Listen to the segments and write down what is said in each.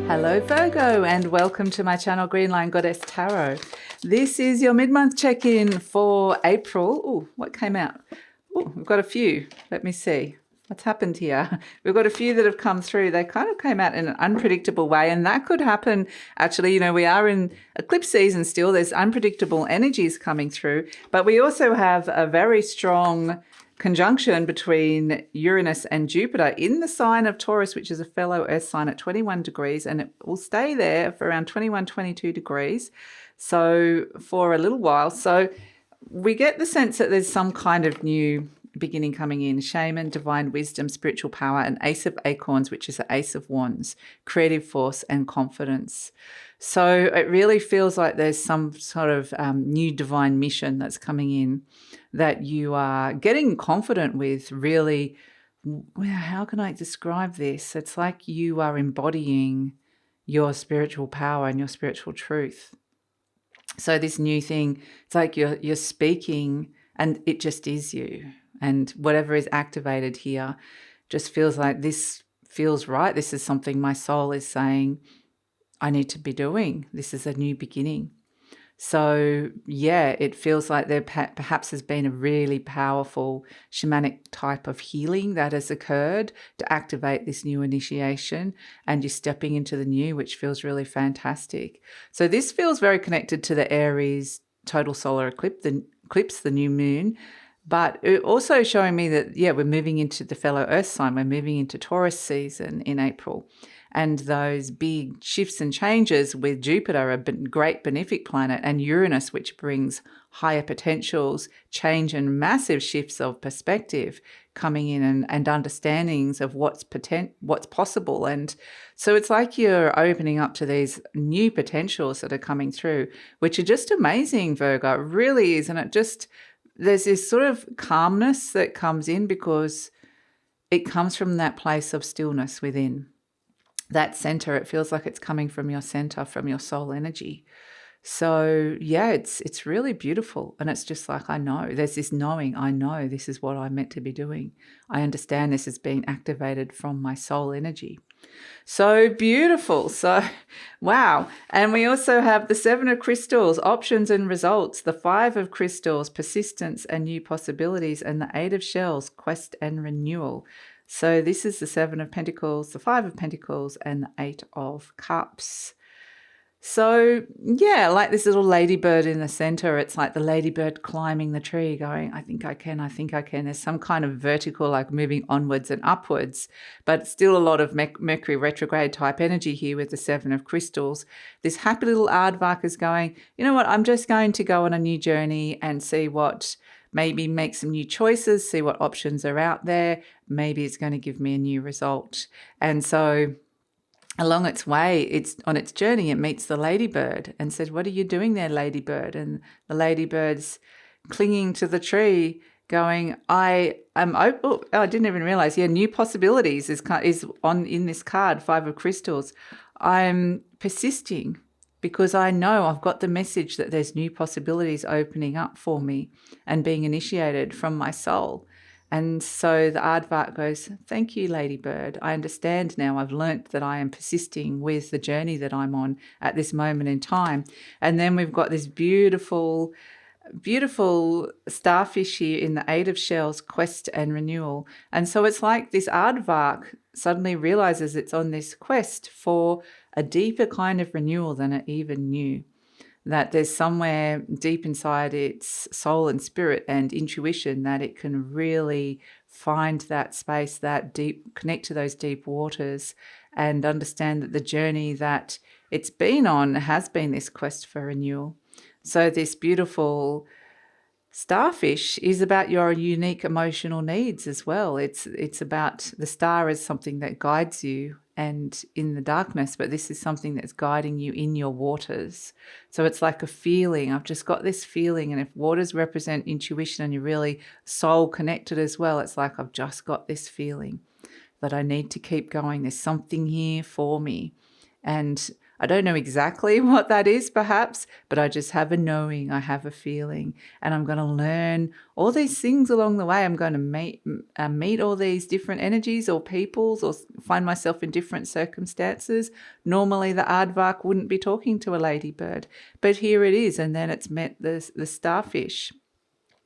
Hello Virgo, and welcome to my channel GreenLion Goddess Tarot. This is your mid-month check-in for April. Oh, what came out? Oh, we've got a few. Let me see. What's happened here? We've got a few that have come through. They kind of came out in an unpredictable way, and that could happen. Actually, you know, we are in eclipse season still. There's unpredictable energies coming through, but we also have a very strong conjunction between Uranus and Jupiter in the sign of Taurus, which is a fellow earth sign at 21 degrees, and it will stay there for around 21, 22 degrees. So for a little while. So we get the sense that there's some kind of new beginning coming in. Shaman, divine wisdom, spiritual power, and Ace of Acorns, which is the Ace of Wands, creative force and confidence. So it really feels like there's some sort of new divine mission that's coming in that you are getting confident with. Really, how can I describe this? It's like you are embodying your spiritual power and your spiritual truth. So this new thing, it's like you're speaking and it just is you. And whatever is activated here just feels like this feels right. This is something my soul is saying I need to be doing. This is a new beginning. So yeah, it feels like there perhaps has been a really powerful shamanic type of healing that has occurred to activate this new initiation, and you're stepping into the new, which feels really fantastic. So this feels very connected to the Aries total solar eclipse, the new moon, but it also showing me that, yeah, we're moving into the fellow earth sign. We're moving into Taurus season in April. And those big shifts and changes with Jupiter, a great benefic planet, and Uranus, which brings higher potentials, change and massive shifts of perspective coming in, and understandings of what's possible. And so it's like you're opening up to these new potentials that are coming through, which are just amazing, Virgo. It really is. And it just, there's this sort of calmness that comes in because it comes from that place of stillness within. That center, it feels like it's coming from your center, from your soul energy. So yeah, it's really beautiful. And it's just like, I know, there's this knowing, I know this is what I'm meant to be doing. I understand this is being activated from my soul energy. So beautiful. So wow. And we also have the 7 of crystals, options and results, the 5 of crystals, persistence and new possibilities, and the 8 of shells, quest and renewal. So this is the 7 of Pentacles, the 5 of Pentacles, and the 8 of Cups. So yeah, like this little ladybird in the center, it's like the ladybird climbing the tree going, I think I can, I think I can. There's some kind of vertical, like moving onwards and upwards, but still a lot of Mercury retrograde type energy here with the 7 of crystals. This happy little aardvark is going, you know what, I'm just going to go on a new journey and see what, maybe make some new choices, see what options are out there. Maybe it's going to give me a new result. And so along its way, it's on its journey, it meets the ladybird and said, what are you doing there, ladybird? And the ladybird's clinging to the tree going, I didn't even realize, yeah, new possibilities is on in this card, 5 of crystals. I'm persisting because I know I've got the message that there's new possibilities opening up for me and being initiated from my soul. And so the aardvark goes, thank you, ladybird. I understand now. I've learnt that I am persisting with the journey that I'm on at this moment in time. And then we've got this beautiful, beautiful starfish here in the 8 of shells, quest and renewal. And so it's like this aardvark suddenly realizes it's on this quest for a deeper kind of renewal than it even knew. That there's somewhere deep inside its soul and spirit and intuition that it can really find that space, that deep, connect to those deep waters, and understand that the journey that it's been on has been this quest for renewal. So this beautiful starfish is about your unique emotional needs as well. It's about, the star is something that guides you and in the darkness, but this is something that's guiding you in your waters. So it's like a feeling. I've just got this feeling, and if waters represent intuition and you're really soul connected as well, it's like I've just got this feeling that I need to keep going. There's something here for me. And I don't know exactly what that is perhaps, but I just have a knowing, I have a feeling, and I'm going to learn all these things along the way. I'm going to meet all these different energies or peoples, or find myself in different circumstances. Normally the aardvark wouldn't be talking to a ladybird, but here it is, and then it's met the starfish.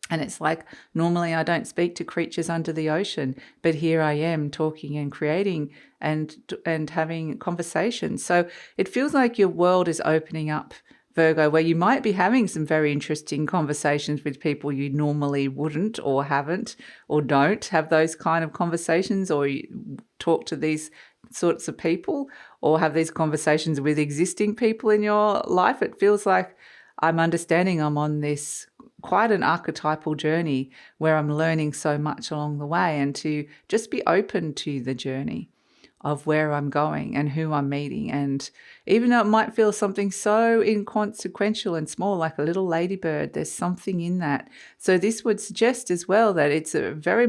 And it's like, normally I don't speak to creatures under the ocean, but here I am talking and creating and having conversations. So it feels like your world is opening up, Virgo, where you might be having some very interesting conversations with people you normally wouldn't or haven't or don't have those kind of conversations, or you talk to these sorts of people or have these conversations with existing people in your life. It feels like I'm understanding I'm on this quite an archetypal journey where I'm learning so much along the way, and to just be open to the journey of where I'm going and who I'm meeting. And even though it might feel something so inconsequential and small, like a little ladybird, there's something in that. So this would suggest as well that it's a very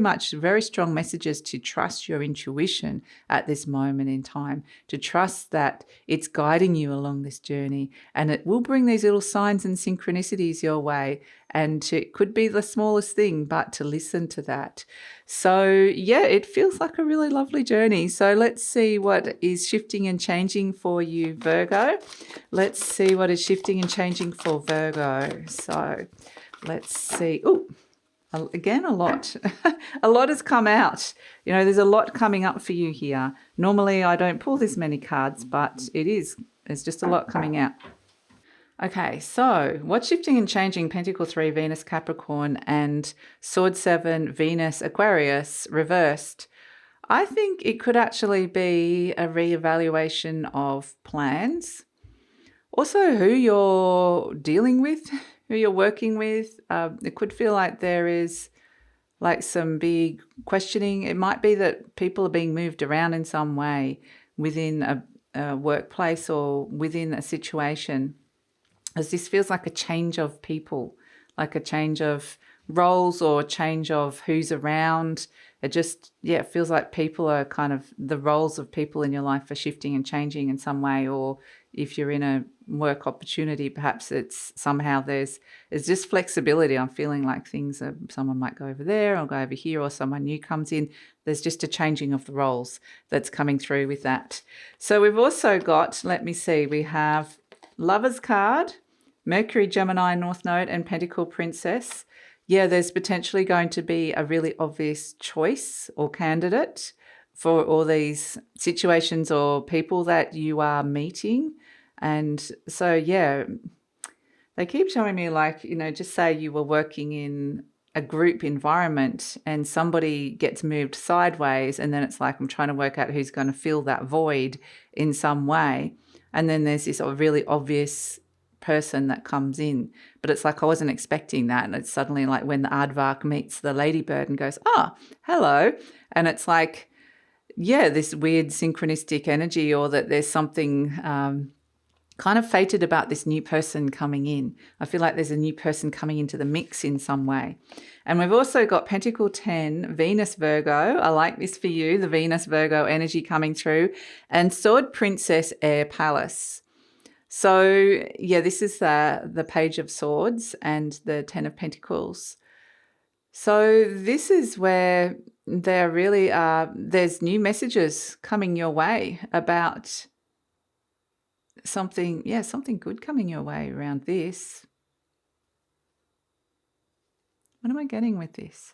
strong messages to trust your intuition at this moment in time, to trust that it's guiding you along this journey, and it will bring these little signs and synchronicities your way. And it could be the smallest thing, but to listen to that. So yeah, it feels like a really lovely journey. So let's see what is shifting and changing for you, Virgo. Let's see what is shifting and changing for Virgo. So let's see. Oh, again, a lot. A lot has come out. You know, there's a lot coming up for you here. Normally I don't pull this many cards, but there's just a lot coming out. Okay, so what's shifting and changing? Pentacle 3, Venus, Capricorn, and Sword 7, Venus, Aquarius, reversed. I think it could actually be a reevaluation of plans. Also, who you're dealing with, who you're working with. It could feel like there is like some big questioning. It might be that people are being moved around in some way within a workplace or within a situation, as this feels like a change of people, like a change of roles or a change of who's around. It just, it feels like people are kind of, the roles of people in your life are shifting and changing in some way. Or if you're in a work opportunity, perhaps it's somehow there's just flexibility. I'm feeling like someone might go over there or go over here, or someone new comes in. There's just a changing of the roles that's coming through with that. So we've also got, let me see, we have Lover's card, Mercury, Gemini, North Node, and Pentacle Princess. Yeah, there's potentially going to be a really obvious choice or candidate for all these situations or people that you are meeting. And so, yeah, they keep showing me, like, you know, just say you were working in a group environment and somebody gets moved sideways, and then it's like, I'm trying to work out who's going to fill that void in some way. And then there's this really obvious person that comes in, but it's like I wasn't expecting that, and it's suddenly like when the aardvark meets the ladybird and goes, hello, and it's like, yeah, this weird synchronistic energy, or that there's something kind of fated about this new person coming in. I feel like there's a new person coming into the mix in some way. And we've also got Pentacle 10, Venus Virgo. I like this for you, the Venus Virgo energy coming through, and Sword Princess Air Palace. So, yeah, this is the Page of Swords and the 10 of Pentacles. So this is where there really are, there's new messages coming your way about something good coming your way around this. What am I getting with this?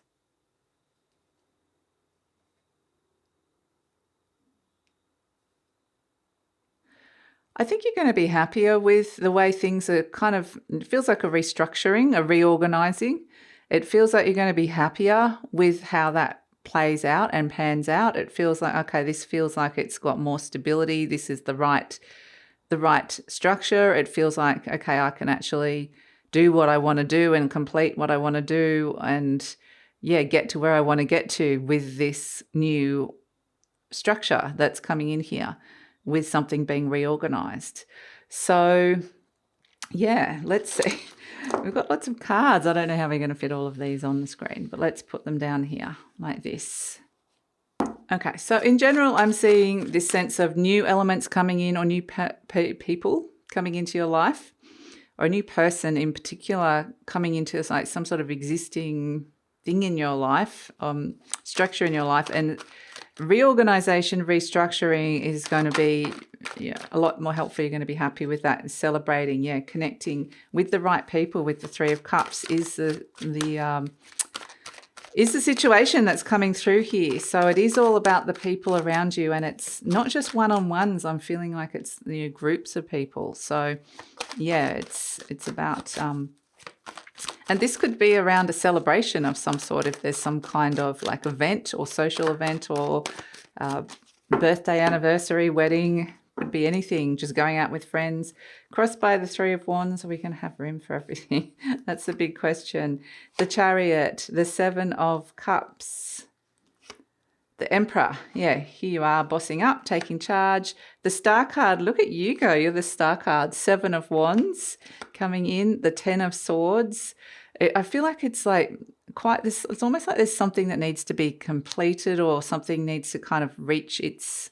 I think you're going to be happier with the way things are kind of, it feels like a restructuring, a reorganizing. It feels like you're going to be happier with how that plays out and pans out. It feels like, okay, this feels like it's got more stability. This is the right structure. It feels like, okay, I can actually do what I want to do and complete what I want to do, and yeah, get to where I want to get to with this new structure that's coming in here, with something being reorganized. So yeah, let's see. We've got lots of cards. I don't know how we're going to fit all of these on the screen, but let's put them down here like this. Okay, so in general, I'm seeing this sense of new elements coming in or new people coming into your life, or a new person in particular coming into like some sort of existing thing in your life, structure in your life. And reorganization, restructuring is going to be a lot more helpful. You're going to be happy with that and celebrating, connecting with the right people with the Three of Cups is the situation that's coming through here. So it is all about the people around you, and it's not just one-on-ones. I'm feeling like it's groups of people. So yeah, it's about and this could be around a celebration of some sort, if there's some kind of like event or social event or birthday, anniversary, wedding, could be anything, just going out with friends. Crossed by the Three of Wands, are we going to have room for everything? That's a big question. The Chariot, the Seven of Cups, the Emperor. Yeah, here you are, bossing up, taking charge. The Star card, look at you go. You're the Star card. Seven of Wands coming in. The Ten of Swords. I feel like it's like quite this, it's almost like there's something that needs to be completed or something needs to kind of reach its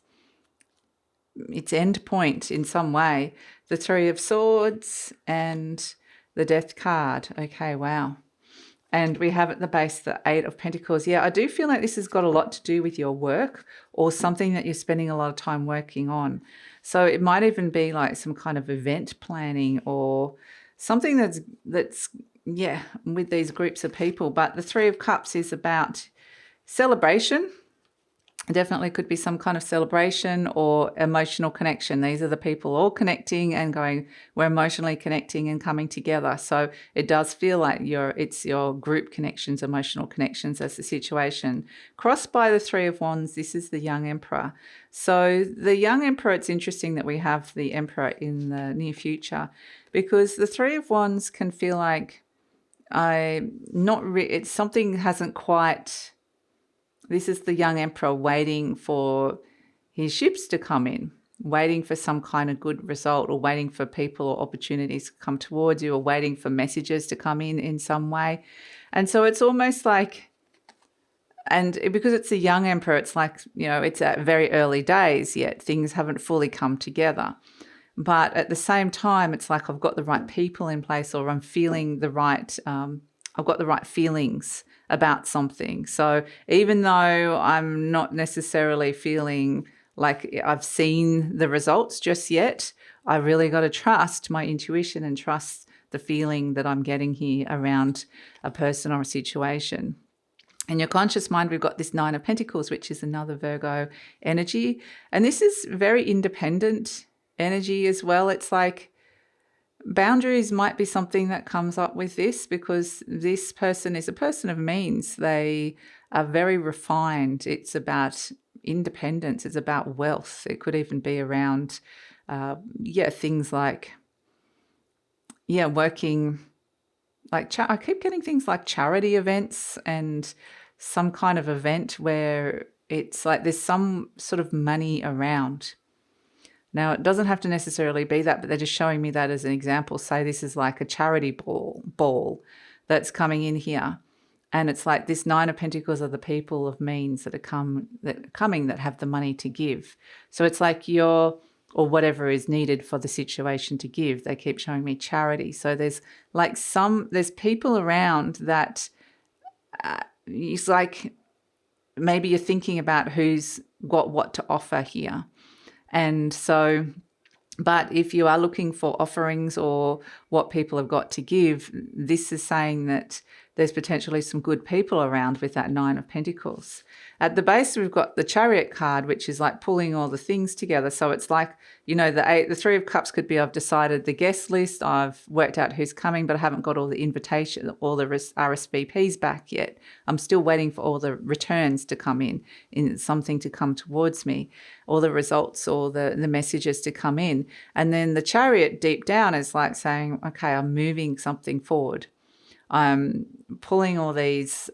end point in some way. The Three of Swords and the Death card. Okay, wow. And we have at the base the Eight of Pentacles. Yeah, I do feel like this has got a lot to do with your work or something that you're spending a lot of time working on. So it might even be like some kind of event planning or something that's with these groups of people. But the Three of Cups is about celebration. Definitely could be some kind of celebration or emotional connection. These are the people all connecting and going, we're emotionally connecting and coming together. So it does feel like it's your group connections, emotional connections as the situation. Crossed by the Three of Wands, this is the young Emperor. So the young Emperor, it's interesting that we have the Emperor in the near future, because the Three of Wands can feel like it's something hasn't quite. This is the young Emperor waiting for his ships to come in, waiting for some kind of good result, or waiting for people or opportunities to come towards you, or waiting for messages to come in some way. And so it's almost like, and because it's a young Emperor, it's like, it's at very early days yet. Things haven't fully come together. But at the same time, it's like I've got the right people in place, or I'm feeling the right, I've got the right feelings about something. So even though I'm not necessarily feeling like I've seen the results just yet, I really got to trust my intuition and trust the feeling that I'm getting here around a person or a situation. In your conscious mind, we've got this Nine of Pentacles, which is another Virgo energy. And this is very independent energy as well. It's like boundaries might be something that comes up with this, because this person is a person of means. They are very refined. It's about independence. It's about wealth. It could even be around, things like, working, like, I keep getting things like charity events and some kind of event where it's like there's some sort of money around. Now, it doesn't have to necessarily be that, but they're just showing me that as an example. Say this is like a charity ball that's coming in here. And it's like this Nine of Pentacles are the people of means that that have the money to give. So it's like or whatever is needed for the situation to give. They keep showing me charity. So there's like there's people around that it's like maybe you're thinking about who's got what to offer here. And so, but if you are looking for offerings or what people have got to give, this is saying that there's potentially some good people around with that Nine of Pentacles. At the base, we've got the Chariot card, which is like pulling all the things together. So it's like, the Three of Cups could be, I've decided the guest list, I've worked out who's coming, but I haven't got all the invitation, all the RSVPs back yet. I'm still waiting for all the returns to come in something to come towards me, all the results or the messages to come in. And then the Chariot deep down is like saying, okay, I'm moving something forward. I'm pulling all these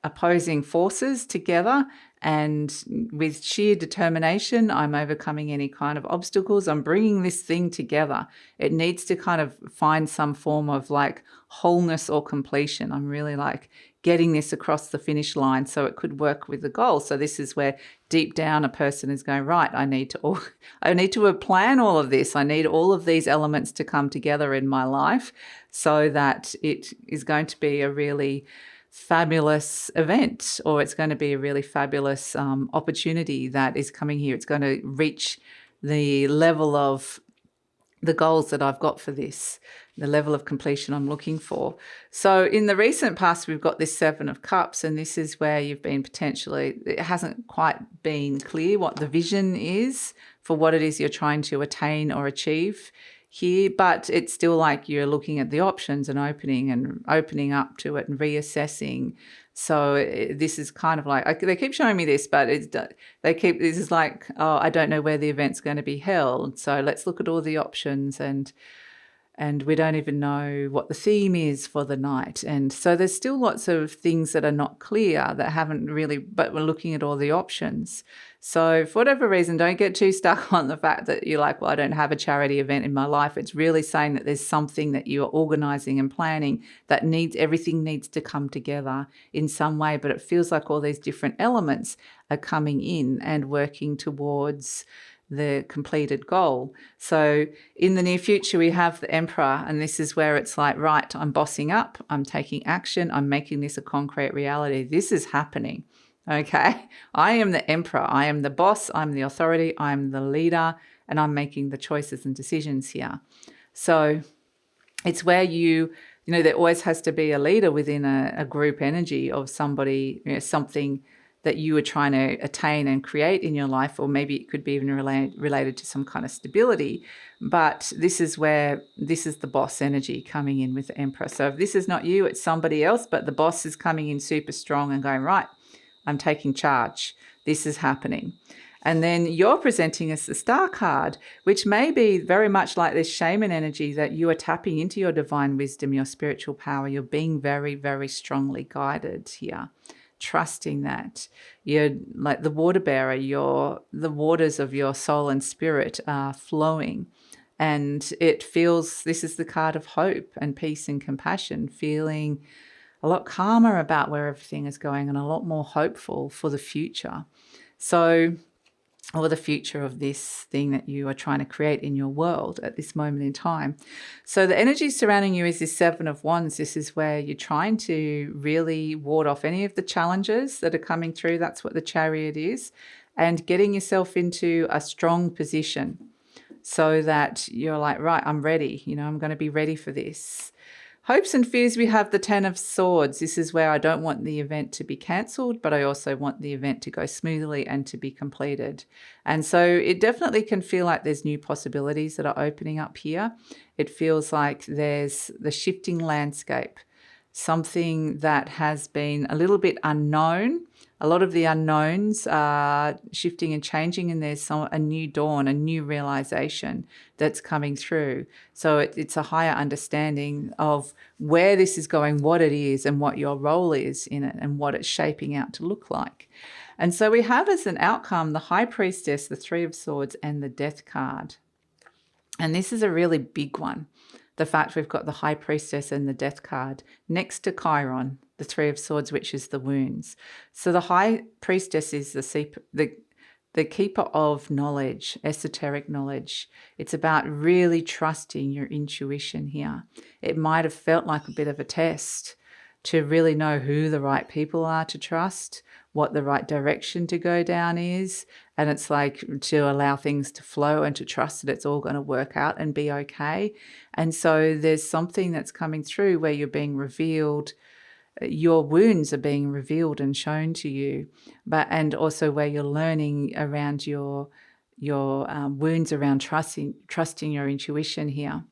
opposing forces together, and with sheer determination, I'm overcoming any kind of obstacles. I'm bringing this thing together. It needs to kind of find some form of like wholeness or completion. I'm really like getting this across the finish line so it could work with the goal. So this is where deep down a person is going, right, I need to plan all of this. I need all of these elements to come together in my life so that it is going to be a really fabulous event, or it's going to be a really fabulous opportunity that is coming here. It's going to reach the level of the goals that I've got for this, the level of completion I'm looking for. So in the recent past, we've got this 7 of Cups, and this is where you've been potentially, it hasn't quite been clear what the vision is for what it is you're trying to attain or achieve here, but it's still like you're looking at the options and opening up to it and reassessing. So this is kind of like, they keep showing me this, but this is like, oh, I don't know where the event's going to be held. So let's look at all the options, and we don't even know what the theme is for the night. And so there's still lots of things that are not clear, that haven't really, but we're looking at all the options. So for whatever reason, don't get too stuck on the fact that you're like, well, I don't have a charity event in my life. It's really saying that there's something that you're organizing and planning that everything needs to come together in some way. But it feels like all these different elements are coming in and working towards the completed goal. So in the near future, we have the Emperor, and this is where it's like, right, I'm bossing up, I'm taking action, I'm making this a concrete reality. This is happening. Okay, I am the Emperor. I am the boss. I'm the authority. I'm the leader, and I'm making the choices and decisions here. So it's where there always has to be a leader within a group energy of somebody, something that you are trying to attain and create in your life, or maybe it could be even related to some kind of stability. But this is the boss energy coming in with the Emperor. So if this is not you, it's somebody else, but the boss is coming in super strong and going, right, I'm taking charge. This is happening. And then you're presenting us the Star card, which may be very much like this shaman energy, that you are tapping into your divine wisdom, your spiritual power. You're being very, very strongly guided here, trusting that you're like the water bearer. The waters of your soul and spirit are flowing. And it feels, this is the card of hope and peace and compassion, feeling a lot calmer about where everything is going and a lot more hopeful for the future. So, or the future of this thing that you are trying to create in your world at this moment in time. So the energy surrounding you is this 7 of Wands. This is where you're trying to really ward off any of the challenges that are coming through. That's what the Chariot is. And getting yourself into a strong position so that you're like, right, I'm ready. I'm going to be ready for this. Hopes and fears, we have the 10 of Swords. This is where I don't want the event to be cancelled, but I also want the event to go smoothly and to be completed. And so it definitely can feel like there's new possibilities that are opening up here. It feels like there's the shifting landscape, something that has been a little bit unknown. A lot of the unknowns are shifting and changing, and there's a new dawn, a new realization that's coming through. So it's a higher understanding of where this is going, what it is, and what your role is in it, and what it's shaping out to look like. And so we have as an outcome the High Priestess, the 3 of Swords, and the Death card. And this is a really big one. The fact we've got the High Priestess and the Death card next to Chiron, the 3 of Swords, which is the wounds. So the High Priestess is the keeper of knowledge, esoteric knowledge. It's about really trusting your intuition here. It might have felt like a bit of a test to really know who the right people are to trust, what the right direction to go down is. And it's like to allow things to flow and to trust that it's all going to work out and be okay. And so there's something that's coming through where you're being revealed. Your wounds are being revealed and shown to you, and also where you're learning around your wounds around trusting your intuition here,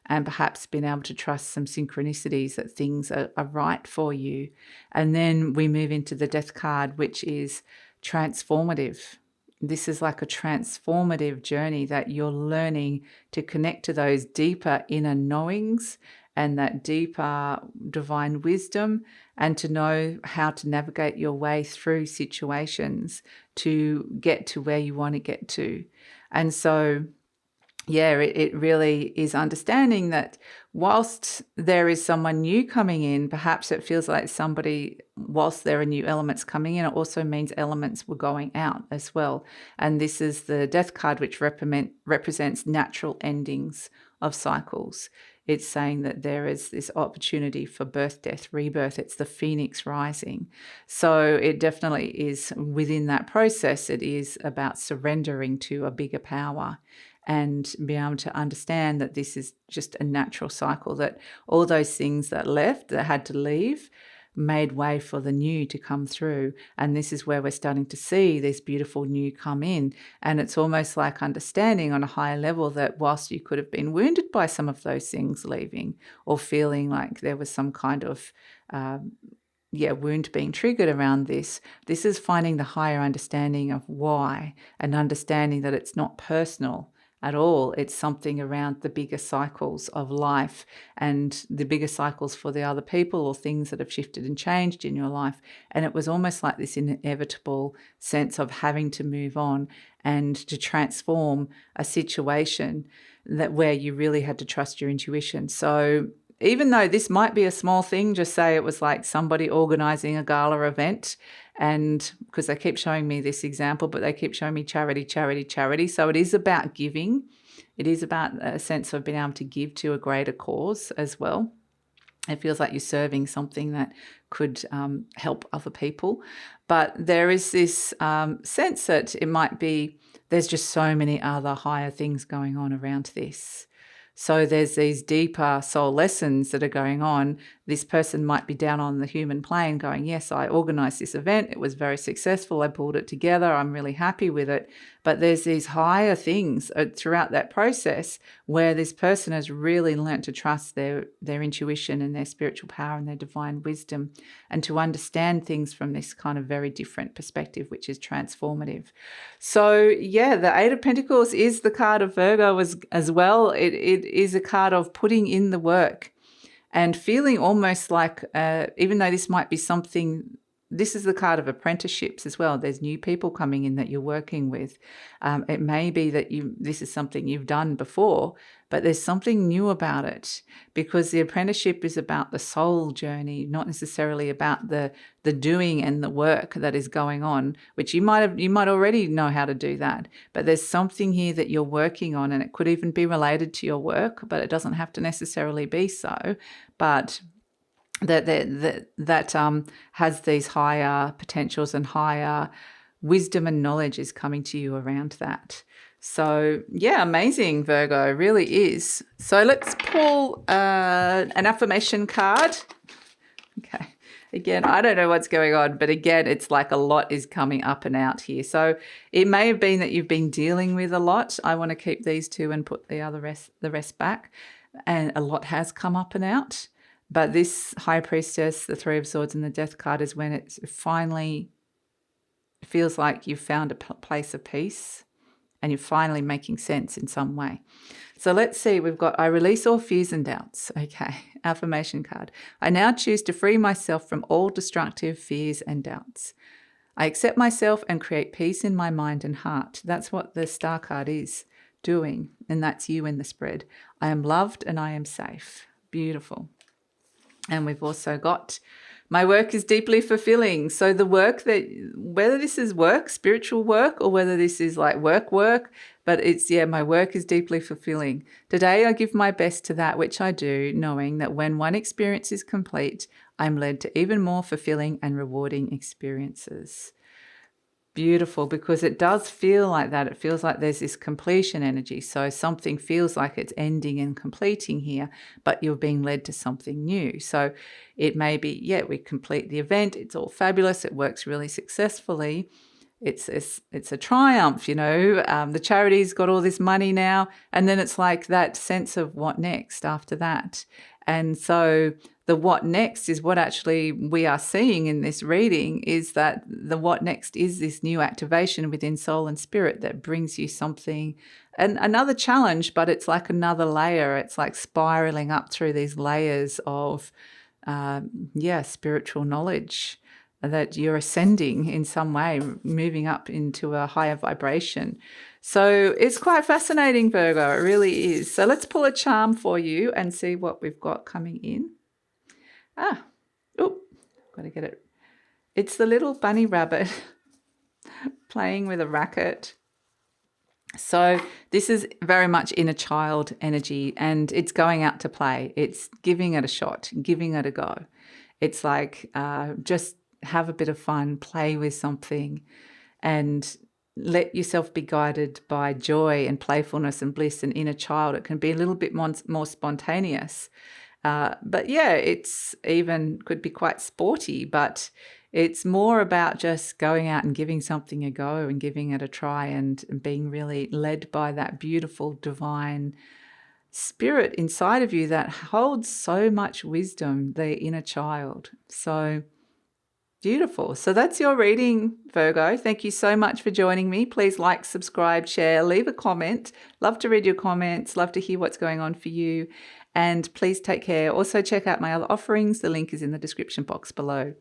and perhaps being able to trust some synchronicities that things are right for you. And then we move into the Death card, which is transformative. This is like a transformative journey that you're learning to connect to those deeper inner knowings and that deeper divine wisdom, and to know how to navigate your way through situations to get to where you want to get to. And so it really is understanding that whilst there is someone new coming in, perhaps it feels like somebody, whilst there are new elements coming in, it also means elements were going out as well. And this is the Death card, which represents natural endings of cycles. It's saying that there is this opportunity for birth, death, rebirth. It's the phoenix rising. So it definitely is within that process. It is about surrendering to a bigger power and be able to understand that this is just a natural cycle, that all those things that left, that had to leave, made way for the new to come through. And this is where we're starting to see this beautiful new come in. And it's almost like understanding on a higher level that whilst you could have been wounded by some of those things leaving, or feeling like there was some kind of wound being triggered around this is finding the higher understanding of why, and understanding that it's not personal at all. It's something around the bigger cycles of life and the bigger cycles for the other people or things that have shifted and changed in your life. And it was almost like this inevitable sense of having to move on and to transform a situation that where you really had to trust your intuition. So even though this might be a small thing, just say it was like somebody organizing a gala event, and because they keep showing me this example, but they keep showing me charity, charity, charity. So it is about giving. It is about a sense of being able to give to a greater cause as well. It feels like you're serving something that could help other people. But there is this sense that it might be, there's just so many other higher things going on around this. So there's these deeper soul lessons that are going on. This person might be down on the human plane going, yes, I organised this event. It was very successful. I pulled it together. I'm really happy with it. But there's these higher things throughout that process where this person has really learnt to trust their intuition and their spiritual power and their divine wisdom, and to understand things from this kind of very different perspective, which is transformative. So yeah, the Eight of Pentacles is the card of Virgo as well. It is a card of putting in the work and feeling almost like, even though this might be something, this is the card of apprenticeships as well. There's new people coming in that you're working with. It may be that this is something you've done before, but there's something new about it, because the apprenticeship is about the soul journey, not necessarily about the doing and the work that is going on, which you might already know how to do that. But there's something here that you're working on, and it could even be related to your work, but it doesn't have to necessarily be so. But that has these higher potentials and higher wisdom and knowledge is coming to you around that. So yeah, amazing, Virgo, really is. So let's pull an affirmation card. Okay. Again, I don't know what's going on, but again, it's like a lot is coming up and out here. So it may have been that you've been dealing with a lot. I want to keep these two and put the rest back. And a lot has come up and out. But this High Priestess, the Three of Swords and the Death card is when it finally feels like you've found a place of peace and you're finally making sense in some way. So let's see, we've got, I release all fears and doubts. Okay, affirmation card. I now choose to free myself from all destructive fears and doubts. I accept myself and create peace in my mind and heart. That's what the Star card is doing, and that's you in the spread. I am loved and I am safe. Beautiful. And we've also got, my work is deeply fulfilling. So the work that, whether this is work, spiritual work, or whether this is like work, but it's, yeah, my work is deeply fulfilling. Today I give my best to that which I do, knowing that when one experience is complete, I'm led to even more fulfilling and rewarding experiences. Beautiful, because it does feel like that. It feels like there's this completion energy. So something feels like it's ending and completing here, but you're being led to something new. So it may be, yeah, we complete the event. It's all fabulous. It works really successfully. It's a triumph, you know. The charity's got all this money now. And then it's like that sense of what next after that. And so the what next is what actually we are seeing in this reading, is that the what next is this new activation within soul and spirit that brings you something, and another challenge, but it's like another layer. It's like spiraling up through these layers of, spiritual knowledge, that you're ascending in some way, moving up into a higher vibration. So it's quite fascinating, Virgo. It really is. So let's pull a charm for you and see what we've got coming in. Oh, got to get it. It's the little bunny rabbit playing with a racket. So this is very much inner child energy, and it's going out to play. It's giving it a shot, giving it a go. It's like just have a bit of fun, play with something, and let yourself be guided by joy and playfulness and bliss and inner child. It can be a little bit more spontaneous. But yeah, it's even could be quite sporty, but it's more about just going out and giving something a go and giving it a try and being really led by that beautiful divine spirit inside of you that holds so much wisdom, the inner child. So beautiful. So that's your reading, Virgo. Thank you so much for joining me. Please like, subscribe, share, leave a comment. Love to read your comments. Love to hear what's going on for you. And please take care. Also check out my other offerings. The link is in the description box below.